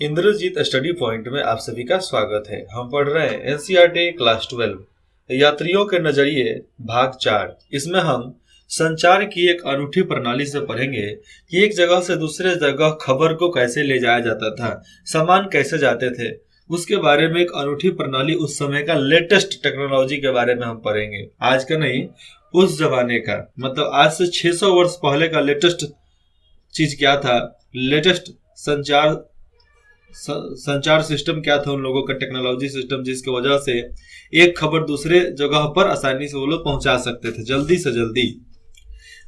Indrajit study point में आप सभी का स्वागत है। हम पढ़ रहे हैं एनसीईआरटी क्लास 12 यात्रियों के नजरिए भाग 4। इसमें हम संचार की एक अनूठी प्रणाली से पढ़ेंगे कि एक जगह से दूसरे जगह खबर को कैसे ले जाया जाता था, सामान कैसे जाते थे, उसके बारे में एक अनूठी प्रणाली, उस समय का लेटेस्ट टेक्नोलॉजी के बारे में हम पढ़ेंगे। आज का नहीं, उस जमाने का, मतलब आज से 600 वर्ष पहले का लेटेस्ट चीज क्या था, लेटेस्ट संचार सिस्टम क्या था उन लोगों का, टेक्नोलॉजी सिस्टम, जिसकी वजह से एक खबर दूसरे जगह पर आसानी से वो लोग पहुंचा सकते थे, जल्दी से जल्दी।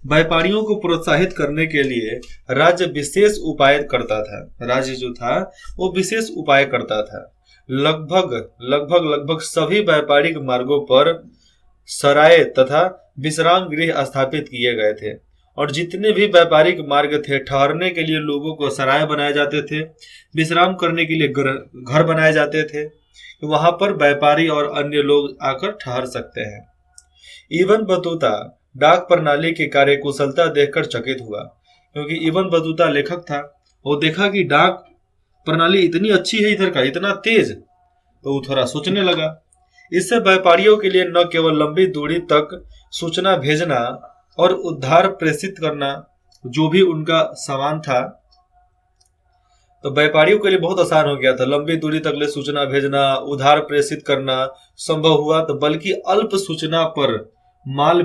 व्यापारियों को प्रोत्साहित करने के लिए राज्य विशेष उपाय करता था। राज्य जो था वो विशेष उपाय करता था। लगभग सभी व्यापारिक मार्गों पर सराय तथा विश्राम गृह स्थापित किए गए थे, और जितने भी व्यापारिक मार्ग थे, ठहरने के लिए लोगों को सराय बनाए जाते थे, विश्राम करने के लिए घर बनाए जाते थे, वहां पर व्यापारी और अन्य लोग आकर ठहर सकते हैं। इब्न बतूता डाक प्रणाली की कार्यकुशलता देखकर चकित हुआ, क्योंकि इब्न बतूता लेखक था। वो देखा कि डाक प्रणाली इतनी अच्छी है इधर का, इतना तेज, तो वो थोड़ा सोचने लगा। इससे व्यापारियों के लिए न केवल लंबी दूरी तक सूचना भेजना और उद्धार प्रेषित करना, जो भी उनका सामान था, तो व्यापारियों के लिए बहुत आसान हो गया था। लंबी दूरी तक ले सूचना भेजना, उधार प्रेषित करना संभव हुआ, तो बल्कि अल्प सूचना पर माल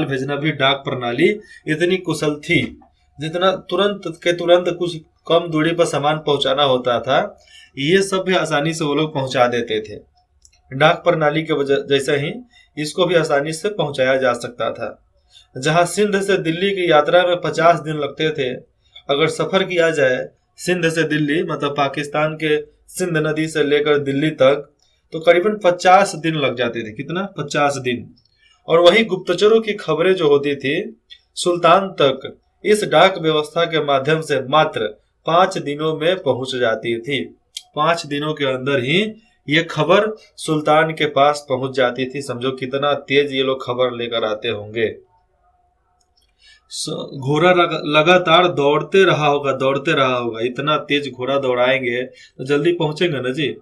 भेजना भी डाक प्रणाली इतनी कुशल थी, जितना तुरंत कुछ कम दूरी पर सामान पहुंचाना होता था, ये सब भी आसानी से वो लोग पहुंचा देते थे। डाक प्रणाली के वजह जैसे ही इसको भी आसानी से पहुंचाया जा सकता था। जहां सिंध से दिल्ली की यात्रा में 50 दिन लगते थे, अगर सफर किया जाए सिंध से दिल्ली, मतलब पाकिस्तान के सिंध नदी से लेकर दिल्ली तक, तो करीबन 50 दिन लग जाते थे। कितना? 50 दिन। और वही गुप्तचरों की खबरें जो होती थी सुल्तान तक, इस डाक व्यवस्था के माध्यम से मात्र 5 दिनों में पहुंच जाती थी। 5 दिनों के अंदर ही ये खबर सुल्तान के पास पहुंच जाती थी। समझो कितना तेज ये लोग खबर लेकर आते होंगे। घोड़ा लगातार दौड़ते रहा होगा। इतना तेज घोड़ा दौड़ाएंगे तो जल्दी पहुंचेंगे ना जी।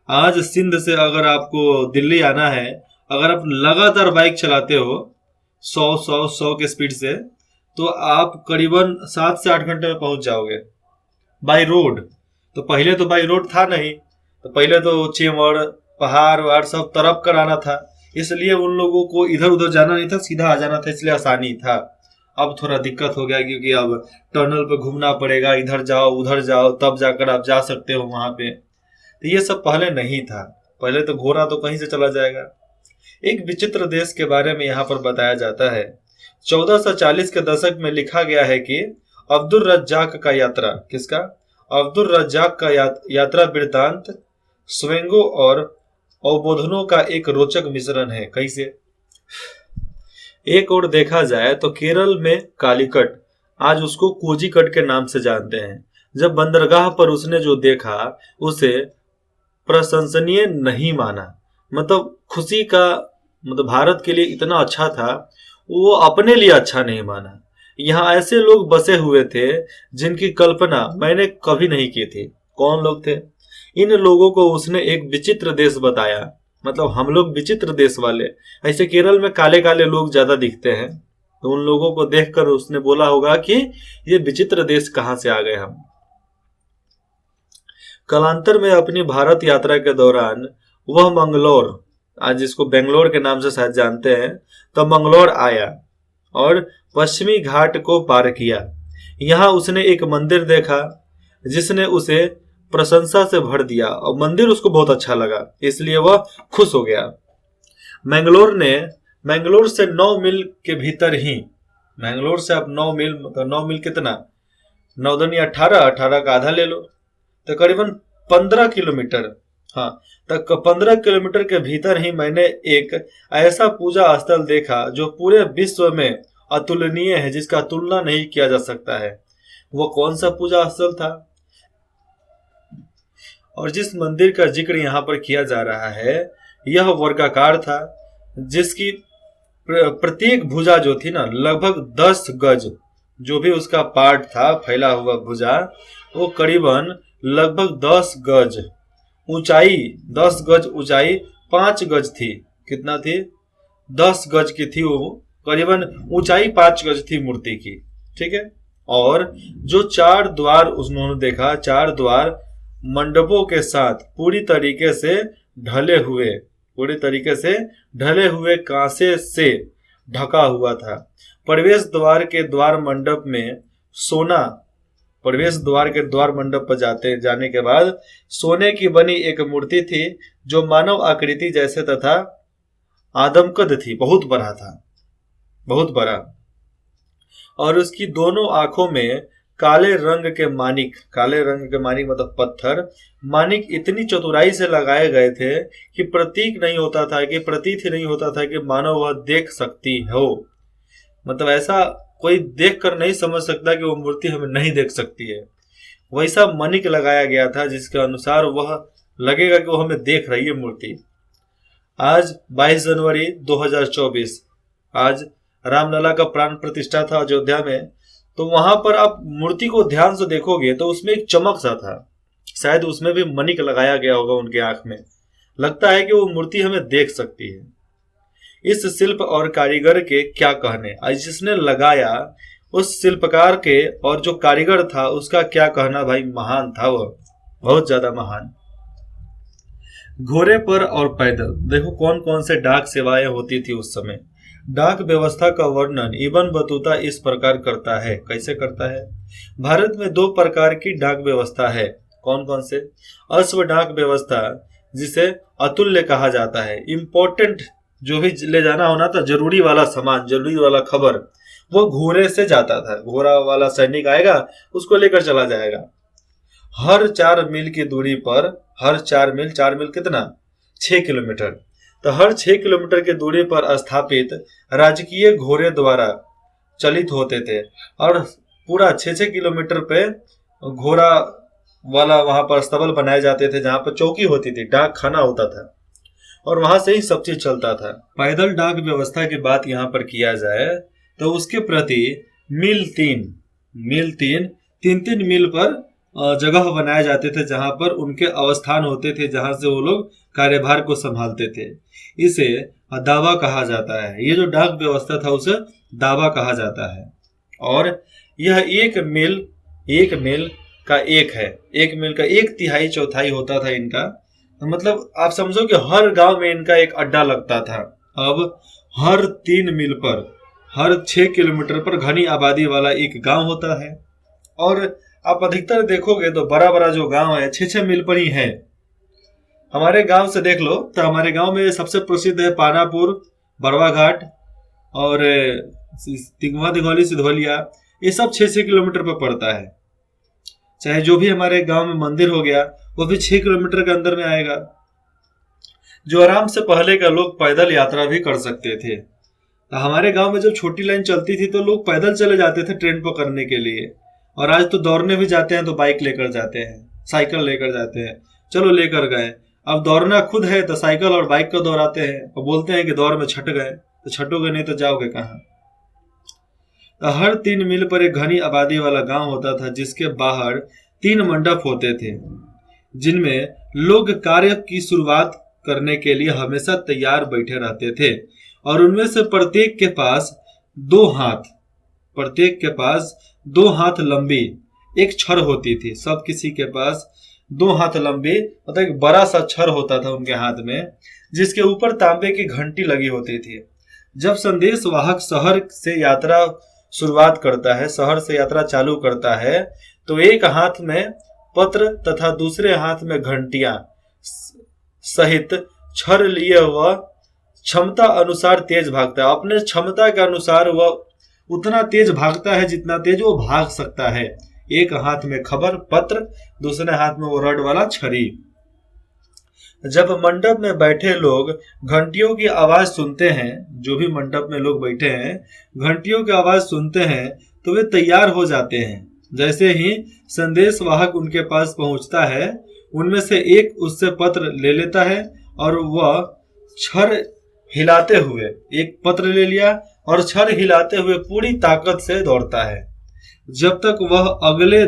आज सिंध से अगर आपको दिल्ली आना है, अगर आप लगातार बाइक चलाते हो 100 के स्पीड से, तो आप करीबन 7 से 8 घंटे में पहुंच जाओगे बाई रोड। तो पहले तो बाई रोड था नहीं, तो पहले तो चेवड़ पहाड़ वहाड़ सब तरफ कर आना था, इसलिए उन लोगों को इधर उधर जाना नहीं था, सीधा आ जाना था, इसलिए आसानी था। अब थोड़ा दिक्कत हो गया, क्योंकि अब टनल पे घूमना पड़ेगा, इधर जाओ उधर जाओ, तब जाकर आप जा सकते हो वहां पे। तो ये सब पहले नहीं था। पहले तो घोड़ा तो कहीं से चला जाएगा। एक विचित्र देश के बारे में यहाँ पर बताया जाता है। 1440 के दशक में लिखा गया है कि अब्दुल रज्जाक का यात्रा, किसका? अब्दुल रज्जाक का यात्रा वृत्तांत स्वैंगों और अवबोधनों का एक रोचक मिश्रण है। कैसे? एक और देखा जाए तो केरल में कालीकट, आज उसको कोजीकट के नाम से जानते हैं, जब बंदरगाह पर उसने जो देखा उसे प्रशंसनीय नहीं माना। मतलब खुशी का, मतलब भारत के लिए इतना अच्छा था, वो अपने लिए अच्छा नहीं माना। यहाँ ऐसे लोग बसे हुए थे जिनकी कल्पना मैंने कभी नहीं की थी। कौन लोग थे? इन लोगों को उसने एक विचित्र देश बताया। मतलब हम लोग विचित्र देश वाले, ऐसे केरल में काले काले लोग ज्यादा दिखते हैं, तो उन लोगों को देखकर उसने बोला होगा कि ये विचित्र देश कहां से आ गए हम। कालांतर में अपनी भारत यात्रा के दौरान वह मंगलौर, आज जिसको बेंगलोर के नाम से शायद जानते हैं, तो मंगलौर आया और पश्चिमी घाट को पार किया। यहाँ उसने एक मंदिर देखा जिसने उसे प्रशंसा से भर दिया, और मंदिर उसको बहुत अच्छा लगा, इसलिए वह खुश हो गया। मैंगलोर से 9 मील के भीतर ही, मैंगलोर से आप 9 मील, मतलब 9 मील कितना, 9 दूनी 18 का आधा ले लो, तो करीबन 15 किलोमीटर, हाँ, तक 15 किलोमीटर के भीतर ही मैंने एक ऐसा पूजा स्थल देखा जो पूरे विश्व में अतुलनीय है, जिसका तुलना नहीं किया जा सकता है। वो कौन सा पूजा स्थल था? और जिस मंदिर का जिक्र यहाँ पर किया जा रहा है, यह वर्गाकार था, जिसकी प्रत्येक भुजा जो थी ना, लगभग 10 गज जो भी उसका पार्ट था, फैला हुआ भुजा, वो करीबन लगभग 10 गज ऊंचाई, 10 गज ऊंचाई, 5 गज थी। कितना थी? 10 गज की थी वो, करीबन ऊंचाई 5 गज थी मूर्ति की। ठीक है। और जो 4 द्वार उन्होंने देखा, 4 द्वार मंडपों के साथ पूरी तरीके से ढले हुए, पूरी तरीके से ढले हुए कांसे से ढका हुआ था। प्रवेश द्वार के द्वार मंडप में सोना, प्रवेश द्वार के द्वार मंडप पर जाने के बाद सोने की बनी एक मूर्ति थी, जो मानव आकृति जैसे तथा आदमकद थी, बहुत बड़ा था, बहुत बड़ा। और उसकी दोनों आंखों में काले रंग के मानिक, काले रंग के मानिक मतलब पत्थर, मानिक इतनी चतुराई से लगाए गए थे कि प्रतीक नहीं होता था, कि प्रतीत ही नहीं होता था कि मानो वह देख सकती हो। मतलब ऐसा कोई देख कर नहीं समझ सकता कि वो मूर्ति हमें नहीं देख सकती है। वैसा मानिक लगाया गया था जिसके अनुसार वह लगेगा कि वो हमें देख रही है मूर्ति। आज 22 जनवरी 2024, आज रामलला का प्राण प्रतिष्ठा था अयोध्या में। तो वहां पर आप मूर्ति को ध्यान से देखोगे तो उसमें एक चमक सा था, शायद उसमें भी मणिक लगाया गया होगा उनके आंख में। लगता है कि वो मूर्ति हमें देख सकती है। इस शिल्प और कारीगर के क्या कहने, जिसने लगाया उस शिल्पकार के और जो कारीगर था उसका क्या कहना भाई, महान था वह, बहुत ज्यादा महान। घोड़े पर और पैदल, देखो कौन कौन से डाक सेवाएं होती थी उस समय। डाक व्यवस्था का वर्णन इब्न बतूता इस प्रकार करता है। कैसे करता है? भारत में 2 प्रकार की डाक व्यवस्था है। कौन कौन से? अश्व डाक व्यवस्था, जिसे अतुल्य कहा जाता है, इंपॉर्टेंट जो भी ले जाना होना था, जरूरी वाला सामान, जरूरी वाला खबर, वो घोड़े से जाता था। घोड़ा वाला सैनिक आएगा, उसको लेकर चला जाएगा। हर 4 मील की दूरी पर, हर 4 मील, 4 मील कितना? 6 किलोमीटर। तो हर 6 किलोमीटर की दूरी पर स्थापित राजकीय घोड़े द्वारा चलित होते थे, और पूरा 6-6 किलोमीटर पे घोड़ा वाला वहां पर स्तबल बनाए जाते थे, जहां पर चौकी होती थी, डाक खाना होता था, और वहां से ही सब चीज चलता था। पैदल डाक व्यवस्था की बात यहाँ पर किया जाए तो उसके प्रति मील 3 मील पर जगह बनाए जाते थे, जहां पर उनके अवस्थान होते थे, जहां से वो लोग कार्यभार को संभालते थे। इसे दावा कहा जाता है। ये जो डाक व्यवस्था था उसे दावा कहा जाता है। और यह 1 मील का एक है, 1 मील का 1/3 होता था इनका। तो मतलब आप समझो कि हर गांव में इनका एक अड्डा लगता था। अब हर 3 मील पर, हर 6 किलोमीटर पर घनी आबादी वाला एक गांव होता है। और आप अधिकतर देखोगे तो बड़ा बड़ा जो गांव है 6-6 मील पर ही है। हमारे गांव से देख लो तो हमारे गांव में सबसे प्रसिद्ध है पानापुर, बरवा घाट और तिगवा, दिघौली, सिधौलिया। ये सब 6-6 किलोमीटर पर पड़ता है। चाहे जो भी हमारे गांव में मंदिर हो गया वो भी 6 किलोमीटर के अंदर में आएगा, जो आराम से पहले का लोग पैदल यात्रा भी कर सकते थे। तो हमारे गांव में जब छोटी लाइन चलती थी तो लोग पैदल चले जाते थे ट्रेन पकड़ने के लिए। और आज तो दौड़ने भी जाते हैं तो बाइक लेकर जाते हैं, साइकिल लेकर जाते हैं। चलो लेकर गए, अब दौड़ना खुद है तो साइकिल और बाइक को दौड़ाते हैं और बोलते हैं कि दौड़ में छट गए। तो छटोगे नहीं तो जाओगे कहाँ? तो हर 3 मील पर एक घनी आबादी वाला गांव होता था, जिसके बाहर 3 मंडप होते थे, जिनमें लोग कार्य की शुरुआत करने के लिए हमेशा तैयार बैठे रहते थे। और उनमें से प्रत्येक के पास 2 हाथ लंबी एक छड़ होती थी। सब किसी के पास 2 हाथ लंबी, मतलब एक बड़ा सा छड़ होता था उनके हाथ में, जिसके ऊपर तांबे की घंटी लगी होती थी। जब संदेश वाहक शहर से यात्रा शुरुआत करता है, शहर से यात्रा चालू करता है, तो एक हाथ में पत्र तथा दूसरे हाथ में घंटियां सहित छड़ लिए वह क्षमता अनुसार तेज भागता है। अपने क्षमता के अनुसार वह उतना तेज भागता है जितना तेज वो भाग सकता है। एक हाथ में खबर पत्र, दूसरे हाथ में वो रड वाला छड़ी। जब मंडप में बैठे लोग घंटियों की आवाज सुनते हैं, जो भी मंडप में लोग बैठे हैं घंटियों की आवाज सुनते हैं तो वे तैयार हो जाते हैं। जैसे ही संदेश वाहक उनके पास पहुंचता है, उनमें से एक उससे पत्र ले लेता है और वह छड़ हिलाते हुए, एक पत्र ले लिया और छड़ हिलाते हुए पूरी ताकत से दौड़ता है। जब तक वह अगले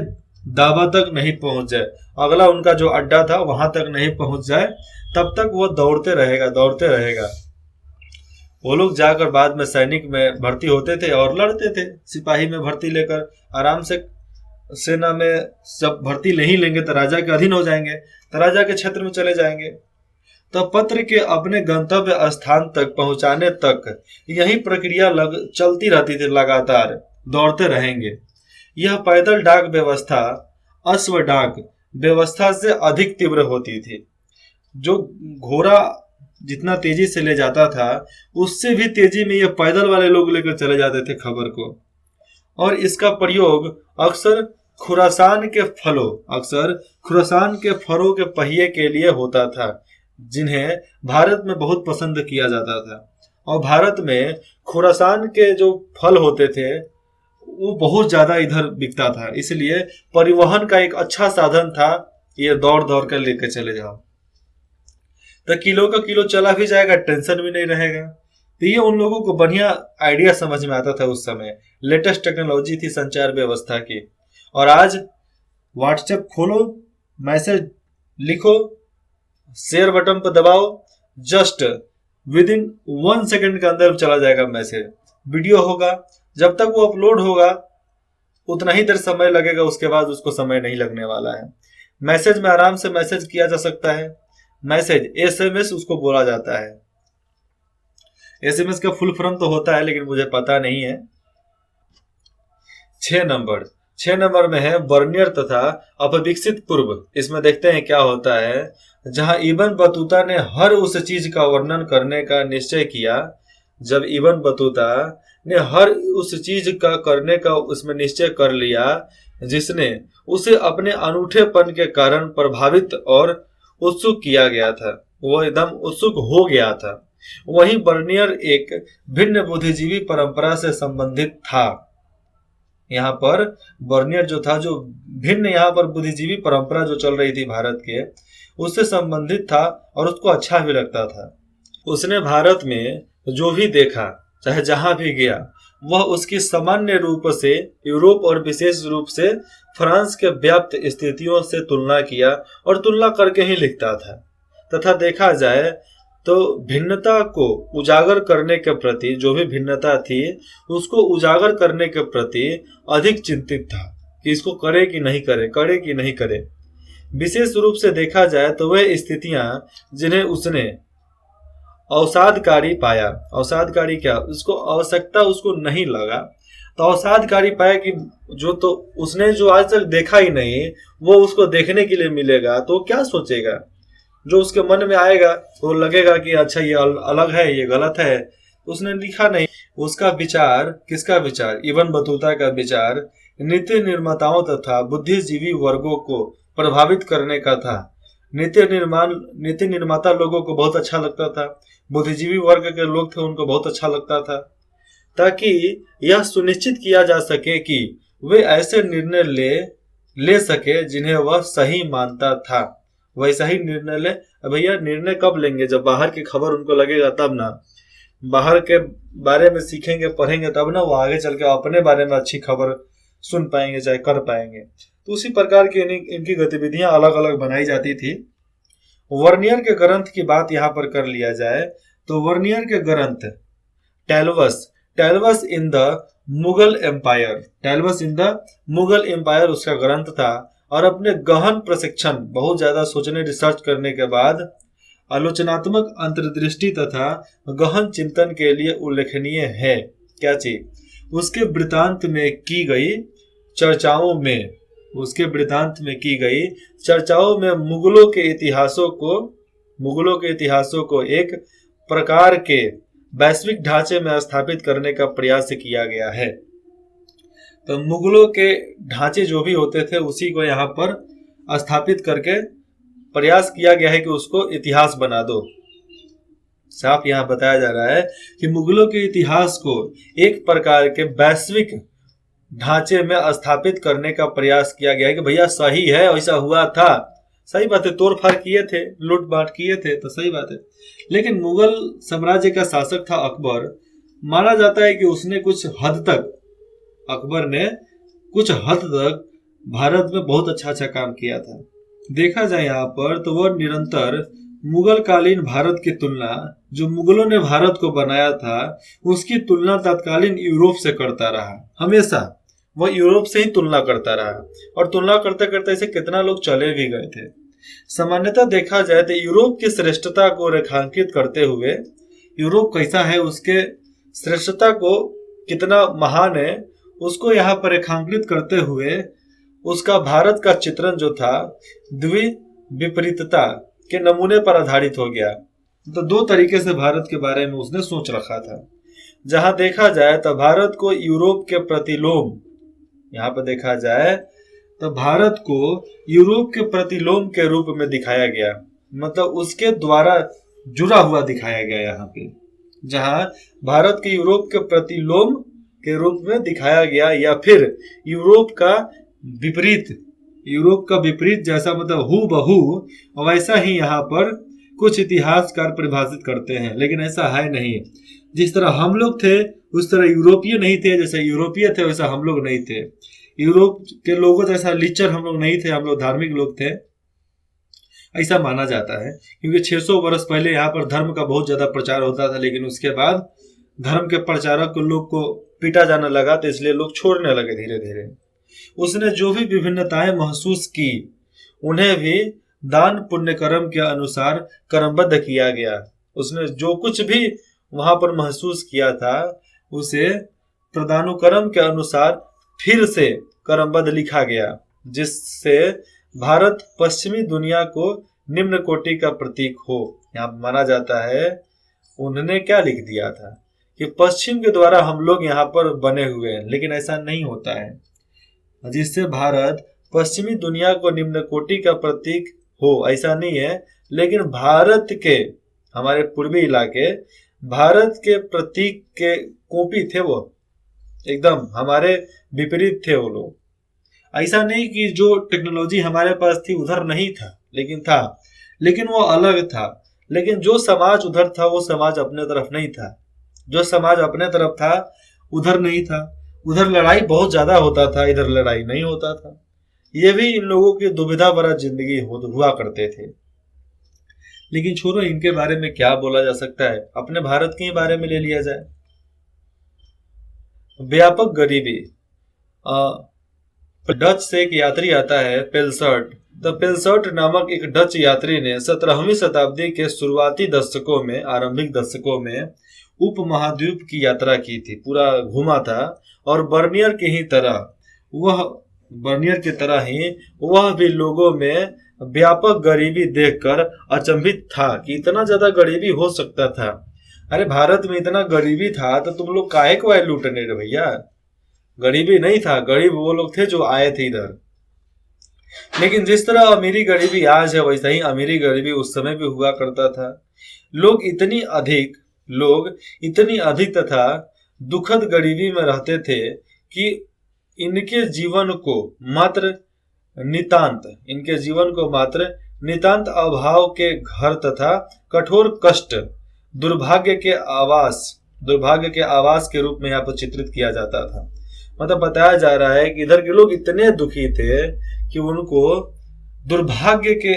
दावा तक नहीं पहुंच जाए, अगला उनका जो अड्डा था वहां तक नहीं पहुंच जाए, तब तक वो दौड़ते रहेगा, दौड़ते रहेगा। वो लोग जाकर बाद में सैनिक में भर्ती होते थे और लड़ते थे, सिपाही में भर्ती लेकर आराम से सेना में। जब भर्ती नहीं लेंगे तो राजा के अधीन हो जाएंगे, तो राजा के क्षेत्र में चले जाएंगे। तो पत्र के अपने गंतव्य स्थान तक पहुंचाने तक यही प्रक्रिया चलती रहती थी, लगातार दौड़ते रहेंगे। यह पैदल डाक व्यवस्था अश्व डाक व्यवस्था से अधिक तीव्र होती थी। जो घोड़ा जितना तेजी से ले जाता था, उससे भी तेजी में ये पैदल वाले लोग लेकर चले जाते थे खबर को। और इसका प्रयोग अक्सर खुरासान के फलों के पहिए के लिए होता था, जिन्हें भारत में बहुत पसंद किया जाता था। और भारत में खुरासान के जो फल होते थे वो बहुत ज्यादा इधर बिकता था, इसलिए परिवहन का एक अच्छा साधन था। ये दौड़ दौड़ कर लेकर चले जाओ, तो किलो का किलो चला भी जाएगा, टेंशन भी नहीं रहेगा। तो ये उन लोगों को बढ़िया आइडिया समझ में आता था। उस समय लेटेस्ट टेक्नोलॉजी थी संचार व्यवस्था की। और आज व्हाट्सएप खोलो, मैसेज लिखो, शेयर बटन पर दबाओ, जस्ट विद इन 1 सेकंड के अंदर चला जाएगा मैसेज। वीडियो होगा, जब तक वो अपलोड होगा उतना ही देर समय लगेगा, उसके बाद उसको समय नहीं लगने वाला है। मैसेज में आराम से मैसेज किया जा सकता है। मैसेज एसएमएस उसको बोला जाता है। एसएमएस का फुल फॉर्म तो होता है लेकिन मुझे पता नहीं है। 6 नंबर में है बर्नियर तथा अपविकसित पूर्व। इसमें देखते हैं क्या होता है। जहां इब्न बतूता ने हर उस चीज का वर्णन करने का निश्चय किया, जब इब्न बतूता ने हर उस चीज का करने का उसमें निश्चय कर लिया जिसने उसे अपने अनूठेपन के कारण प्रभावित और उत्सुक किया गया था, वो एकदम उत्सुक हो गया था, वहीं बर्नियर एक भिन्न बुद्धिजीवी परंपरा से संबंधित था। यहाँ पर बर्नियर जो था, जो भिन्न यहाँ पर बुद्धिजीवी परंपरा जो चल रही थी भारत के, उससे संबंधित था और उसको अच्छा भी लगता था। उसने भारत में जो भी देखा, चाहे जहां भी गया, वह उसकी सामान्य रूप से यूरोप और विशेष रूप से फ्रांस के व्याप्त स्थितियों से तुलना किया और तुलना करके ही लिखता था। तथा देखा जाए तो भिन्नता को उजागर करने के प्रति, जो भी भिन्नता थी उसको उजागर करने के प्रति अधिक चिंतित था कि इसको करे कि नहीं करे, करे कि नहीं करे। विशेष रूप से देखा जाए तो वह स्थितियां जिन्हें उसने अवसादकारी पाया, अवसादकारी क्या, उसको आवश्यकता उसको नहीं लगा, तो अवसादकारी पाया कि जो तो उसने जो आज तक देखा ही नहीं वो उसको देखने के लिए मिलेगा, तो क्या सोचेगा, जो उसके मन में आएगा वो लगेगा कि अच्छा ये अलग है, ये गलत है। उसने लिखा नहीं। उसका विचार, किसका विचार, इब्न बतूता का विचार नीति निर्माताओं तथा बुद्धिजीवी वर्गों को प्रभावित करने का था। नीति निर्माता लोगों को बहुत अच्छा लगता था, बुद्धिजीवी वर्ग के लोग थे उनको बहुत अच्छा लगता था, ताकि यह सुनिश्चित किया जा सके कि वे ऐसे निर्णय ले सके जिन्हें वह सही मानता था। वैसा ही निर्णय ले। भैया निर्णय कब लेंगे, जब बाहर की खबर उनको लगेगा तब ना, बाहर के बारे में सीखेंगे पढ़ेंगे तब ना वो आगे चल के अपने बारे में अच्छी खबर सुन पाएंगे, चाहे कर पाएंगे। तो उसी प्रकार की इनकी गतिविधियां अलग अलग बनाई जाती थी। वर्नियर के ग्रंथ की बात यहाँ पर कर लिया जाए तो वर्नियर के ग्रंथ टैलवस इन द मुगल एम्पायर उसका ग्रंथ था। और अपने गहन प्रशिक्षण, बहुत ज्यादा सोचने रिसर्च करने के बाद आलोचनात्मक अंतर्दृष्टि तथा गहन चिंतन के लिए उल्लेखनीय है। क्या चीज, उसके वृत्तांत में की गई चर्चाओं में मुगलों के इतिहासों को एक प्रकार के वैश्विक ढांचे में स्थापित करने का प्रयास किया गया है। तो मुगलों के ढांचे जो भी होते थे उसी को यहाँ पर स्थापित करके प्रयास किया गया है कि उसको इतिहास बना दो। साफ यहाँ बताया जा रहा है कि मुगलों के इतिहास को एक प्रकार के वैश्विक ढांचे में स्थापित करने का प्रयास किया गया है कि भैया सही है, ऐसा हुआ था, सही बात है, तोड़फाड़ किए थे, लूट बांट किए थे, तो सही बात है। लेकिन मुगल साम्राज्य का शासक था अकबर। माना जाता है कि उसने कुछ हद तक, अकबर ने कुछ हद तक भारत में बहुत अच्छा काम किया था। देखा जाए यहाँ पर तो वह निरंतर मुगल कालीन भारत की तुलना, जो मुगलों ने भारत को बनाया था, उसकी तुलना तत्कालीन यूरोप से करता रहा। हमेशा वह यूरोप से ही तुलना करता रहा, और तुलना करते करते ऐसे कितना लोग चले भी गए थे। सामान्यतः देखा जाए तो यूरोप की श्रेष्ठता को रेखांकित करते हुए, यूरोप कैसा है, उसके श्रेष्ठता को कितना महान है, उसको यहाँ पर रेखांकित करते हुए उसका भारत का चित्रण जो था द्विविपरीतता के नमूने पर आधारित हो गया। तो दो तरीके से भारत के बारे में उसने सोच रखा था। जहां देखा जाए तो भारत को यूरोप के प्रतिलोम, यहाँ पर देखा जाए तो भारत को यूरोप के प्रतिलोम के रूप में दिखाया गया, मतलब उसके द्वारा जुड़ा हुआ दिखाया गया। यहाँ पे जहां भारत के यूरोप के प्रतिलोम के रूप में दिखाया गया, या फिर यूरोप का विपरीत जैसा, मतलब हू बहू वैसा ही यहाँ पर कुछ इतिहासकार परिभाषित करते हैं। लेकिन ऐसा है नहीं। जिस तरह हम लोग थे उस तरह यूरोपीय नहीं थे, जैसे यूरोपीय थे वैसा हम लोग नहीं थे। यूरोप के लोगों जैसा लिचर हम लोग नहीं थे, हम लोग धार्मिक लोग थे, ऐसा माना जाता है। क्योंकि 600 वर्ष पहले यहाँ पर धर्म का बहुत ज्यादा प्रचार होता था, लेकिन उसके बाद धर्म के प्रचारक लोग को पीटा जाने लगा, तो इसलिए लोग छोड़ने लगे धीरे धीरे। उसने जो भी विभिन्नताएं महसूस की, उन्हें भी दान पुण्य कर्म के अनुसार क्रमबद्ध किया गया। उसने जो कुछ भी वहां पर महसूस किया था, उसे प्रदानुक्रम के अनुसार फिर से क्रमबद्ध लिखा गया, जिससे भारत पश्चिमी दुनिया को निम्न कोटि का प्रतीक हो। यहाँ माना जाता है उन्होंने क्या लिख दिया था कि पश्चिम के द्वारा हम लोग यहाँ पर बने हुए हैं, लेकिन ऐसा नहीं होता है। जिससे भारत पश्चिमी दुनिया को निम्न कोटि का प्रतीक हो, ऐसा नहीं है। लेकिन भारत के, हमारे पूर्वी इलाके भारत के प्रतीक के कॉपी थे, वो एकदम हमारे विपरीत थे वो लोग। ऐसा नहीं कि जो टेक्नोलॉजी हमारे पास थी उधर नहीं था, लेकिन था, लेकिन वो अलग था। लेकिन जो समाज उधर था वो समाज अपने तरफ नहीं था, जो समाज अपने तरफ था उधर नहीं था। उधर लड़ाई बहुत ज्यादा होता था, इधर लड़ाई नहीं होता था। ये भी इन लोगों की दुविधा भरा जिंदगी हुआ करते थे। लेकिन छोड़ो, इनके बारे में क्या बोला जा सकता है, अपने भारत के बारे में ले लिया जाए। व्यापक गरीबी। डच से एक यात्री आता है पेलसर्ट। तो पेलसर्ट नामक एक डच यात्री ने 17वीं शताब्दी के शुरुआती दशकों में, आरंभिक दशकों में उपमहाद्वीप की यात्रा की थी, पूरा घूमा था। और बर्नियर की तरह ही वह भी लोगों में व्यापक गरीबी देखकर अचंभित था कि इतना ज्यादा गरीबी हो सकता था। अरे भारत में इतना गरीबी था तो तुम लोग काहे को आए लूटने रे भैया। गरीबी नहीं था, गरीब वो लोग थे जो आए थे इधर। लेकिन जिस तरह अमीरी गरीबी आज है, वैसा ही अमीरी गरीबी उस समय भी हुआ करता था। लोग इतनी अधिक तथा दुखद गरीबी में रहते थे कि इनके जीवन को मात्र नितांत अभाव के घर तथा कठोर कष्ट, दुर्भाग्य के आवास के रूप में यहाँ पर चित्रित किया जाता था। मतलब बताया जा रहा है कि इधर के लोग इतने दुखी थे कि उनको दुर्भाग्य के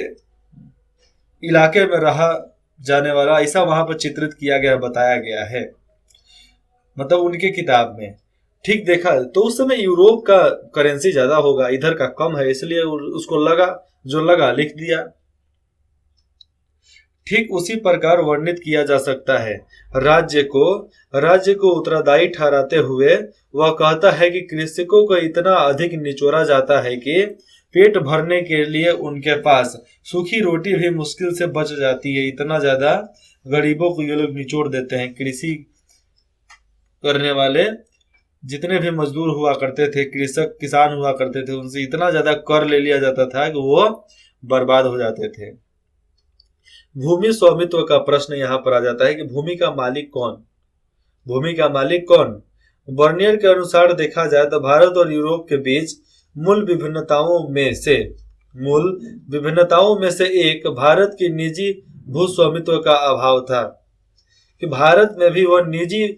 इलाके में रहा जाने वाला, ऐसा वहां पर चित्रित किया गया, बताया गया है, मतलब उनके किताब में। ठीक देखा तो उस समय यूरोप का करेंसी ज्यादा होगा, इधर का कम है, इसलिए उसको लगा लिख दिया। ठीक उसी प्रकार वर्णित किया जा सकता है राज्य को उत्तरदायी ठहराते हुए वह कहता है कि कृषकों को इतना अधिक निचोड़ा जाता है कि पेट भरने के लिए उनके पास सूखी रोटी भी मुश्किल से बच जाती है। इतना ज्यादा गरीबों को ये लोग निचोड़ देते हैं। कृषि करने वाले जितने भी मजदूर हुआ करते थे, किसान हुआ करते थे, उनसे इतना ज्यादा कर ले लिया जाता था कि वो बर्बाद हो जाते थे। भूमि स्वामित्व का प्रश्न यहाँ पर आ जाता है कि भूमि का मालिक कौन। बर्नियर के अनुसार देखा जाए तो भारत और यूरोप के बीच मूल विभिन्नताओं में से एक भारत की निजी भू स्वामित्व का अभाव था, कि भारत में भी वह निजी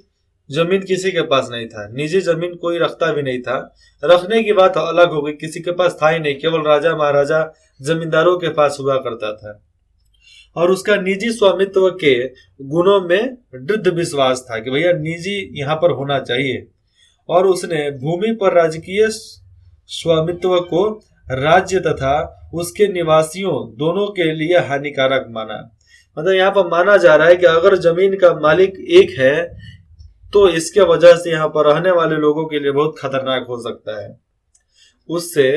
जमीन किसी के पास नहीं था, निजी जमीन कोई रखता भी नहीं था। रखने की बात अलग हो गई, किसी के पास था ही नहीं, केवल राजा महाराजा जमींदारों के पास हुआ करता था। और उसका निजी स्वामित्व के गुणों में दृढ़ विश्वास था कि भैया निजी यहाँ पर होना चाहिए। और उसने भूमि पर राजकीय स्वामित्व को राज्य तथा उसके निवासियों दोनों के लिए हानिकारक माना। मतलब यहाँ पर माना जा रहा है कि अगर जमीन का मालिक एक है तो इसके वजह से यहाँ पर रहने वाले लोगों के लिए बहुत खतरनाक हो सकता है। उससे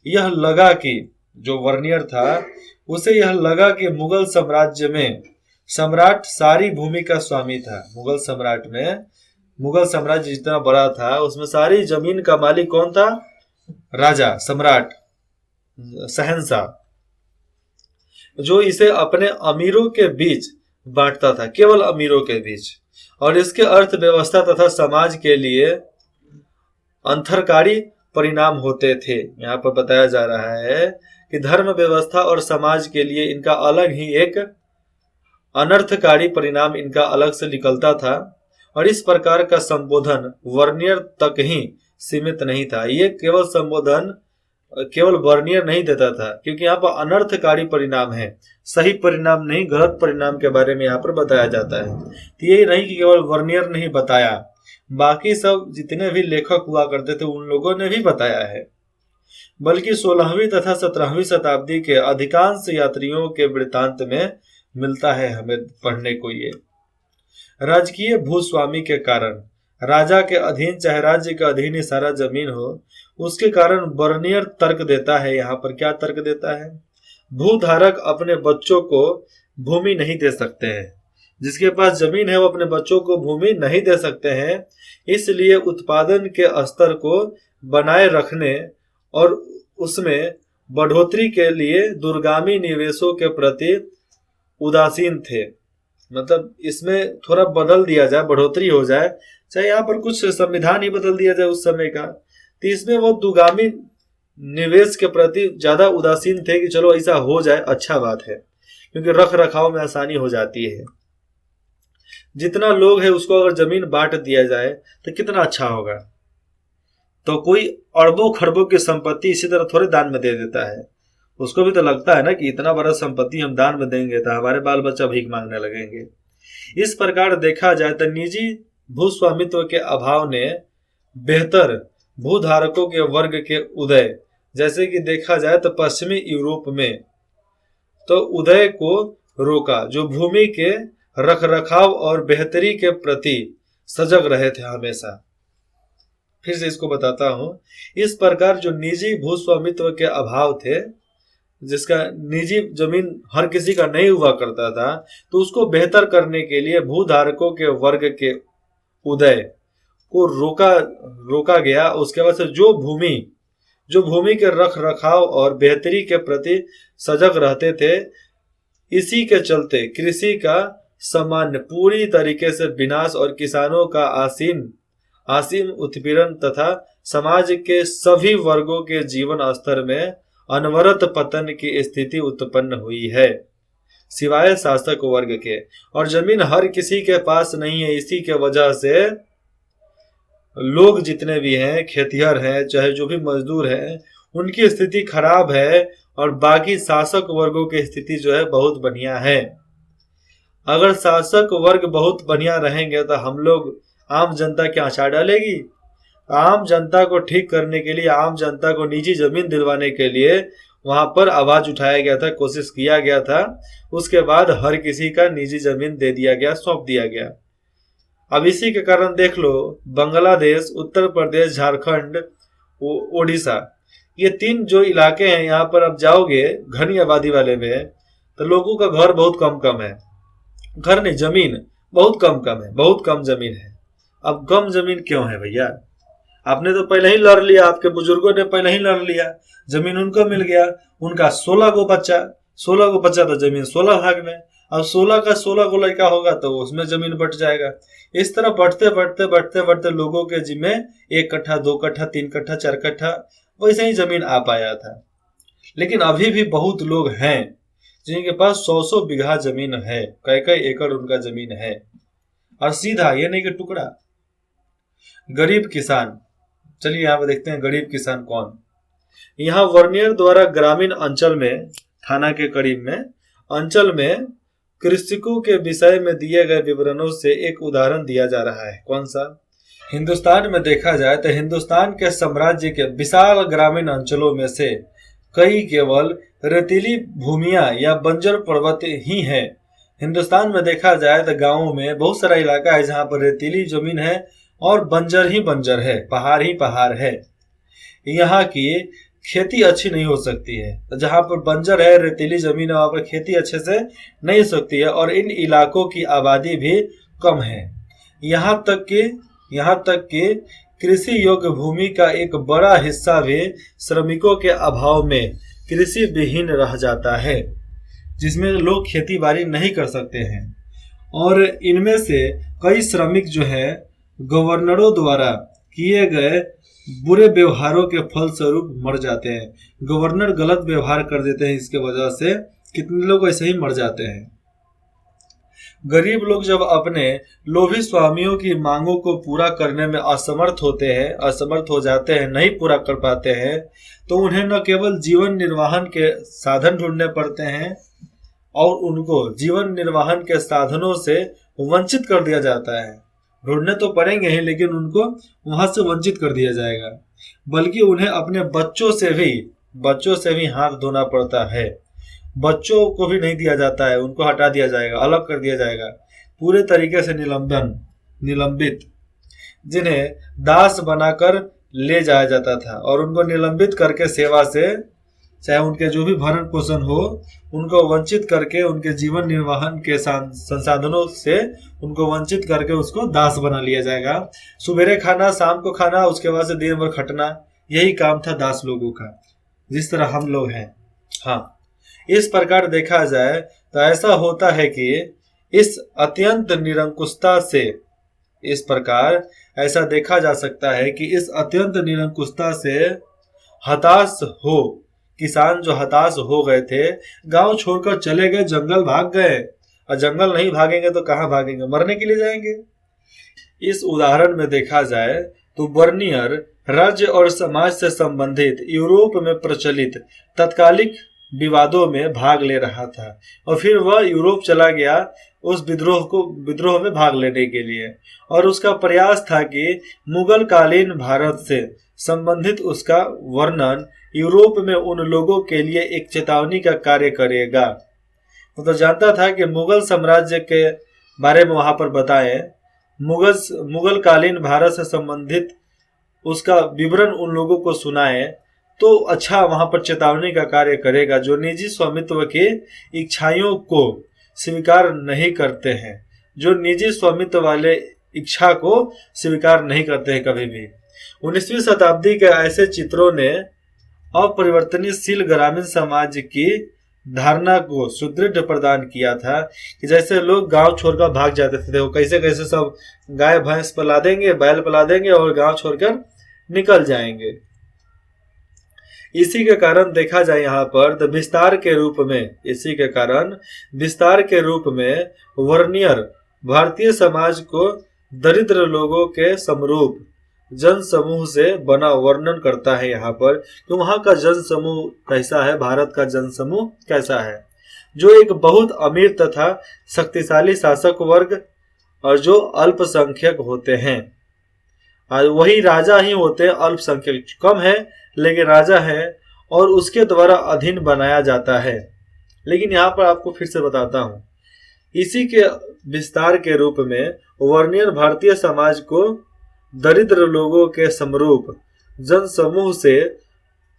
यह लगा कि जो वर्नियर था उसे यह लगा कि मुगल साम्राज्य में सम्राट सारी भूमि का स्वामी था। मुगल सम्राट में, मुगल साम्राज्य जितना बड़ा था उसमें सारी जमीन का मालिक कौन था? राजा, सम्राट, शहंशाह, जो इसे अपने अमीरों के बीच बांटता था, केवल अमीरों के बीच। और इसके अर्थव्यवस्था तथा समाज के लिए अंतरकारी परिणाम होते थे। यहाँ पर बताया जा रहा है कि धर्म व्यवस्था और समाज के लिए इनका अलग ही एक अनर्थकारी परिणाम इनका अलग से निकलता था। और इस प्रकार का संबोधन वर्नियर तक ही सीमित नहीं था। ये केवल संबोधन केवल वर्नियर नहीं देता था, क्योंकि यहाँ पर अनर्थकारी परिणाम है, सही परिणाम नहीं, गलत परिणाम के बारे में यहाँ पर बताया जाता है। तो ये नहीं कि केवल वर्नियर ने ही बताया, बाकी सब जितने भी लेखक हुआ करते थे उन लोगों ने भी बताया है। बल्कि 16वीं तथा 17वीं शताब्दी के अधिकांश यात्रियों के वृत्तांत में मिलता है हमें पढ़ने को। ये राजकीय भूस्वामी के कारण, राजा के अधीन चाहे राज्य के अधीन ही सारा जमीन हो, उसके कारण वर्नियर तर्क देता है। यहाँ पर क्या तर्क देता है? भूधारक अपने बच्चों को भूमि नहीं दे सकते हैं। जिसके पास जमीन है वो अपने बच्चों को भूमि नहीं दे सकते हैं, इसलिए उत्पादन के स्तर को बनाए रखने और उसमें बढ़ोतरी के लिए दूरगामी निवेशों के प्रति उदासीन थे। मतलब इसमें थोड़ा बदल दिया जाए, बढ़ोतरी हो जाए, चाहे यहाँ पर कुछ संविधान ही बदल दिया जाए उस समय का, तो इसमें वो दूरगामी निवेश के प्रति ज्यादा उदासीन थे कि चलो ऐसा हो जाए, अच्छा बात है, क्योंकि रख रखाव में आसानी हो जाती है। जितना लोग है उसको अगर जमीन बांट दिया जाए तो कितना अच्छा होगा। तो कोई अरबों खरबों की संपत्ति इसी तरह थोड़े दान में दे देता है, उसको भी तो लगता है ना कि इतना बड़ा संपत्ति हम दान में देंगे तो हमारे बाल बच्चा भीख मांगने लगेंगे। इस प्रकार देखा जाए तो निजी भूस्वामित्व के अभाव ने बेहतर भूधारकों के वर्ग के उदय, जैसे कि देखा जाए तो पश्चिमी यूरोप में तो उदय को रोका, जो भूमि के रखरखाव और बेहतरी के प्रति सजग रहे थे हमेशा। फिर से इसको बताता हूं। इस प्रकार जो निजी भूस्वामित्व के अभाव थे, जिसका निजी जमीन हर किसी का नहीं हुआ करता था, तो उसको बेहतर करने के लिए भूधारकों के वर्ग के उदय को रोका गया। उसके बाद से जो भूमि के रख रखाव और बेहतरी के प्रति सजग रहते थे, इसी के चलते कृषि का सामान्य पूरी तरीके से विनाश और किसानों का आसीम उत्पीड़न तथा समाज के सभी वर्गों के जीवन स्तर में अनवरत पतन की स्थिति उत्पन्न हुई है, सिवाय शासक वर्ग के। और जमीन हर किसी के पास नहीं है, इसी के वजह से लोग जितने भी हैं, खेतिहर हैं, चाहे जो भी मजदूर हैं, उनकी स्थिति खराब है, और बाकी शासक वर्गों की स्थिति जो है बहुत बढ़िया है। अगर शासक वर्ग बहुत बढ़िया रहेंगे तो हम लोग, आम जनता क्या आशा डालेगी? आम जनता को ठीक करने के लिए, आम जनता को निजी जमीन दिलवाने के लिए वहां पर आवाज उठाया गया था, कोशिश किया गया था। उसके बाद हर किसी का निजी जमीन दे दिया गया, सौंप दिया गया। अब इसी के कारण देख लो, बांग्लादेश, उत्तर प्रदेश, झारखंड, ओडिशा, ये 3 जो इलाके हैं, यहाँ पर अब जाओगे घनी आबादी वाले में तो लोगों का घर बहुत कम है, घर नहीं, जमीन बहुत कम है, बहुत कम जमीन है। अब कम जमीन क्यों है भैया? आपने तो पहले ही लड़ लिया, आपके बुजुर्गों ने पहले ही लड़ लिया, जमीन उनको मिल गया, उनका 16 गो बच्चा तो जमीन 16 भाग में। अब 16 का 16 को लड़का होगा तो उसमें जमीन बट जाएगा। इस तरह बढ़ते लोगों के जिम्मे 1 कट्ठा, 2 कट्ठा, 3 कट्ठा, 4 कट्ठा, वैसे ही जमीन आ पाया था। लेकिन अभी भी बहुत लोग हैं जिनके पास 100 बीघा जमीन है, कई एकड़ उनका जमीन है, और सीधा, ये नहीं कि टुकड़ा, गरीब किसान, चलिए यहाँ पे देखते हैं गरीब किसान कौन। यहाँ वर्नियर द्वारा ग्रामीण अंचल में, थाना के करीब में अंचल में कृषकों के विषय में दिए गए विवरणों से एक उदाहरण दिया जा रहा है। कौन सा? हिंदुस्तान में देखा जाए तो हिंदुस्तान के साम्राज्य के विशाल ग्रामीण अंचलों में से कई केवल रेतीली भूमियां या बंजर पर्वत ही है। हिंदुस्तान में देखा जाए तो गांवों में बहुत सारा इलाका है जहां पर रेतीली जमीन है और बंजर ही बंजर है, पहाड़ ही पहाड़ है। यहाँ की खेती अच्छी नहीं हो सकती है। जहां पर बंजर है, रेतीली जमीन है, वहां पर खेती अच्छे से नहीं हो सकती है और इन इलाकों की आबादी भी कम है। यहाँ तक कि कृषि योग्य भूमि का एक बड़ा हिस्सा भी श्रमिकों के अभाव में कृषि विहीन रह जाता है, जिसमें लोग खेती बाड़ी नहीं कर सकते हैं। और इनमें से कई श्रमिक जो है गवर्नरों द्वारा किए गए बुरे व्यवहारों के फलस्वरूप मर जाते हैं। गवर्नर गलत व्यवहार कर देते हैं, इसके वजह से कितने लोग ऐसे ही मर जाते हैं। गरीब लोग जब अपने लोभी स्वामियों की मांगों को पूरा करने में असमर्थ हो जाते हैं, नहीं पूरा कर पाते हैं, तो उन्हें न केवल जीवन निर्वाहन के साधन ढूंढने पड़ते हैं और उनको जीवन निर्वाहन के साधनों से वंचित कर दिया जाता है। ढूंढने तो पड़ेंगे ही, लेकिन उनको वहां से वंचित कर दिया जाएगा। बल्कि उन्हें अपने बच्चों से भी हाथ धोना पड़ता है। बच्चों को भी नहीं दिया जाता है, उनको हटा दिया जाएगा, अलग कर दिया जाएगा, पूरे तरीके से निलंबित, जिन्हें दास बनाकर ले जाया जाता था और उनको निलंबित करके सेवा से, चाहे उनके जो भी भरण पोषण हो, उनको वंचित करके, उनके जीवन निर्वाहन के संसाधनों से उनको वंचित करके उसको दास बना लिया जाएगा। सुबेरे खाना, शाम को खाना, उसके बाद से दिन भर खटना, यही काम था दास लोगों का, जिस तरह हम लोग हैं। हाँ, इस प्रकार देखा जाए तो ऐसा होता है कि इस अत्यंत निरंकुशता से, इस प्रकार ऐसा देखा जा सकता है कि इस अत्यंत निरंकुशता से हताश हो किसान जो हताश हो गए थे, गांव छोड़कर चले गए, जंगल भाग गए। और जंगल नहीं भागेंगे तो कहां भागेंगे? मरने के लिए जाएंगे। इस उदाहरण में देखा जाए तो बर्नियर राज्य और समाज से संबंधित यूरोप में प्रचलित तत्कालिक विवादों में भाग ले रहा था और फिर वह यूरोप चला गया उस विद्रोह में भाग लेने के लिए। और उसका प्रयास था कि मुगल कालीन भारत से संबंधित उसका वर्णन यूरोप में उन लोगों के लिए एक चेतावनी का कार्य करेगा। वो तो जानता था कि मुगल साम्राज्य के बारे में वहां पर बताएं, मुगल कालीन भारत से संबंधित उसका विवरण उन लोगों को सुनाए तो अच्छा वहां पर चेतावनी का कार्य करेगा, जो निजी स्वामित्व की इच्छाओं को स्वीकार नहीं करते हैं, जो निजी स्वामित्व वाले इच्छा को स्वीकार नहीं करते हैं कभी भी। 19वीं शताब्दी के ऐसे चित्रों ने अपरिवर्तनशील ग्रामीण समाज की धारणा को सुदृढ़ प्रदान किया था कि जैसे लोग गांव छोड़कर भाग जाते थे, वो कैसे कैसे सब गाय भैंस पला देंगे, बैल पला देंगे और गांव छोड़कर निकल जाएंगे। इसी के कारण देखा जाए यहाँ पर तो विस्तार के रूप में वर्नियर भारतीय समाज को दरिद्र लोगों के समरूप जन समूह से बना वर्णन करता है यहाँ पर कि वहां का जन समूह कैसा है, भारत का जन समूह कैसा है, जो एक बहुत अमीर तथा शक्तिशाली शासक वर्ग और जो अल्पसंख्यक होते हैं, वही राजा ही होते हैं, अल्पसंख्यक कम है लेकिन राजा है और उसके द्वारा अधीन बनाया जाता है। लेकिन यहाँ पर आपको फिर से बताता हूँ, इसी के विस्तार के रूप में वर्नियर भारतीय समाज को दरिद्र लोगों के समरूप जन समूह से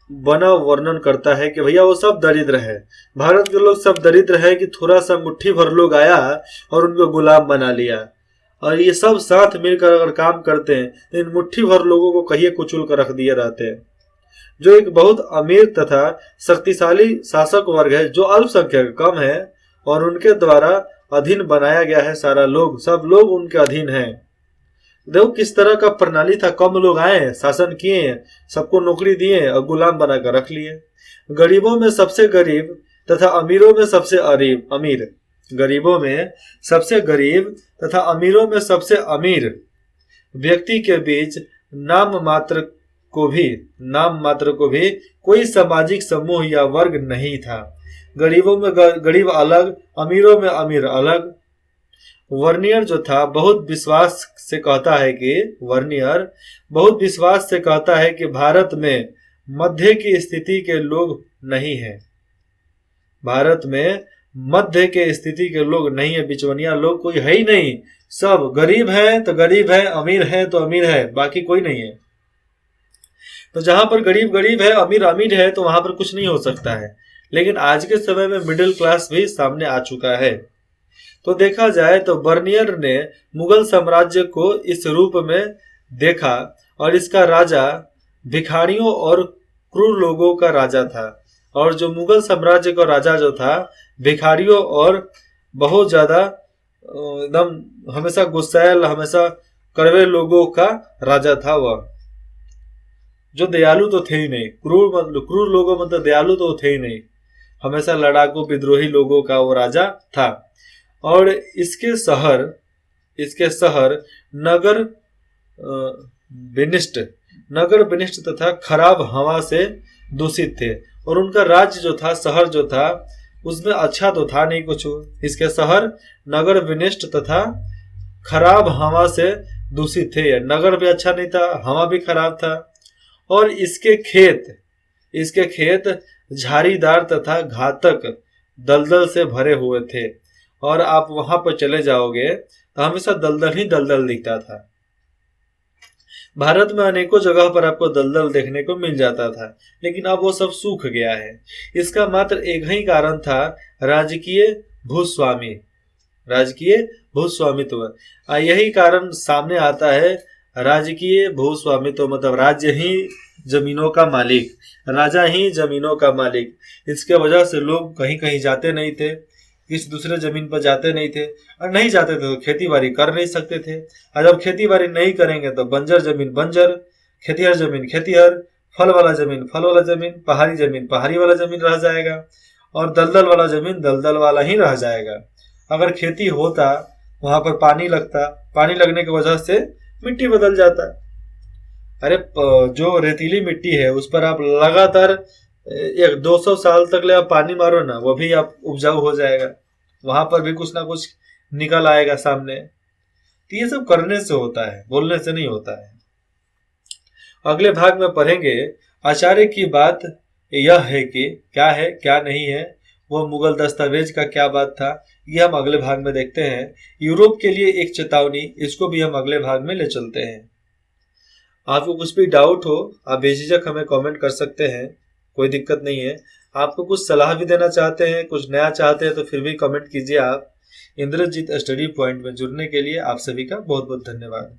बना वर्णन करता है कि भैया वो सब दरिद्र है, भारत के लोग सब दरिद्र है कि थोड़ा सा मुट्ठी भर लोग आया और उनको गुलाम बना लिया, और ये सब साथ मिलकर अगर काम करते हैं तो इन मुट्ठी भर लोगों को कहिए कुचल कर रख दिए रहते हैं। जो एक बहुत अमीर तथा शक्तिशाली शासक वर्ग है, जो अल्पसंख्यक कम है और उनके द्वारा अधीन बनाया गया है, सारा लोग, सब लोग उनके अधीन हैं। देखो किस तरह का प्रणाली था, कम लोग आए, शासन किए, सबको नौकरी दिए और गुलाम बनाकर रख लिए। गरीबों में सबसे गरीब तथा अमीरों में सबसे गरीबों में सबसे गरीब तथा अमीरों में सबसे अमीर व्यक्ति के बीच नाम मात्र को भी कोई सामाजिक समूह या वर्ग नहीं था। गरीबों में गरीब अलग, अमीरों में अमीर अलग। वर्नियर जो था बहुत विश्वास से कहता है कि भारत में मध्य की स्थिति के लोग नहीं है। भारत में मध्य के स्थिति के लोग नहीं है, बिचौनिया लोग कोई है ही नहीं। सब गरीब है तो गरीब है, अमीर है तो अमीर है, बाकी कोई नहीं है। तो जहां पर गरीब गरीब है, अमीर अमीर है, तो वहां पर कुछ नहीं हो सकता है। लेकिन आज के समय में मिडिल क्लास भी सामने आ चुका है। तो देखा जाए तो बर्नियर ने मुगल साम्राज्य को इस रूप में देखा और इसका राजा भिखारियों और क्रूर लोगों का राजा था। और जो मुगल साम्राज्य का राजा जो था भिखारियों और बहुत ज्यादा एकदम हमेशा गुस्सैल, हमेशा कड़वे लोगों का राजा था वह, जो दयालु तो थे ही नहीं। क्रूर लोगों मतलब दयालु तो थे ही नहीं, हमेशा लड़ाकू विद्रोही लोगों का वो राजा था। और इसके शहर नगर विनिष्ट तथा खराब हवा से दूषित थे। और उनका राज्य जो था, शहर जो था, उसमें अच्छा तो था नहीं कुछ। इसके शहर नगर विनिष्ट तथा खराब हवा से दूषित थे। नगर भी अच्छा नहीं था, हवा भी खराब था। और इसके खेत झाड़ीदार तथा घातक दलदल से भरे हुए थे। और आप वहां पर चले जाओगे तो हमेशा दलदल ही दलदल दिखता था। भारत में अनेकों जगह पर आपको दलदल देखने को मिल जाता था, लेकिन अब वो सब सूख गया है। इसका मात्र एक ही कारण था, राजकीय भूस्वामित्व। यही कारण सामने आता है। राजकीय भूस्वामित्व मतलब राज्य ही जमीनों का मालिक, राजा ही जमीनों का मालिक। इसके वजह से लोग कहीं कहीं जाते नहीं थे, किसी दूसरे जमीन पर जाते नहीं थे, और नहीं जाते थे तो खेती बाड़ी कर नहीं सकते थे। और जब खेती बाड़ी नहीं करेंगे तो बंजर जमीन बंजर, खेतिहर जमीन खेतिहर, फल वाला जमीन, पहाड़ी जमीन पहाड़ी वाला जमीन रह जाएगा, और दलदल वाला जमीन दलदल वाला ही रह जाएगा। अगर खेती होता, वहां पर पानी लगता, पानी लगने की वजह से मिट्टी बदल जाता। अरे जो रेतीली मिट्टी है उस पर आप लगातार 200 साल तक ले आप पानी मारो ना, वो भी आप उपजाऊ हो जाएगा, वहां पर भी कुछ ना कुछ निकल आएगा सामने। तो ये सब करने से होता है, बोलने से नहीं होता है। अगले भाग में पढ़ेंगे आचार्य की बात यह है कि क्या है क्या नहीं है, वो मुगल दस्तावेज का क्या बात था, ये हम अगले भाग में देखते हैं। यूरोप के लिए एक चेतावनी, इसको भी हम अगले भाग में ले चलते हैं। आपको कुछ भी डाउट हो आप बेझिझक हमें कमेंट कर सकते हैं, कोई दिक्कत नहीं है। आपको कुछ सलाह भी देना चाहते हैं, कुछ नया चाहते हैं, तो फिर भी कमेंट कीजिए आप। इंद्रजीत स्टडी पॉइंट में जुड़ने के लिए आप सभी का बहुत बहुत धन्यवाद।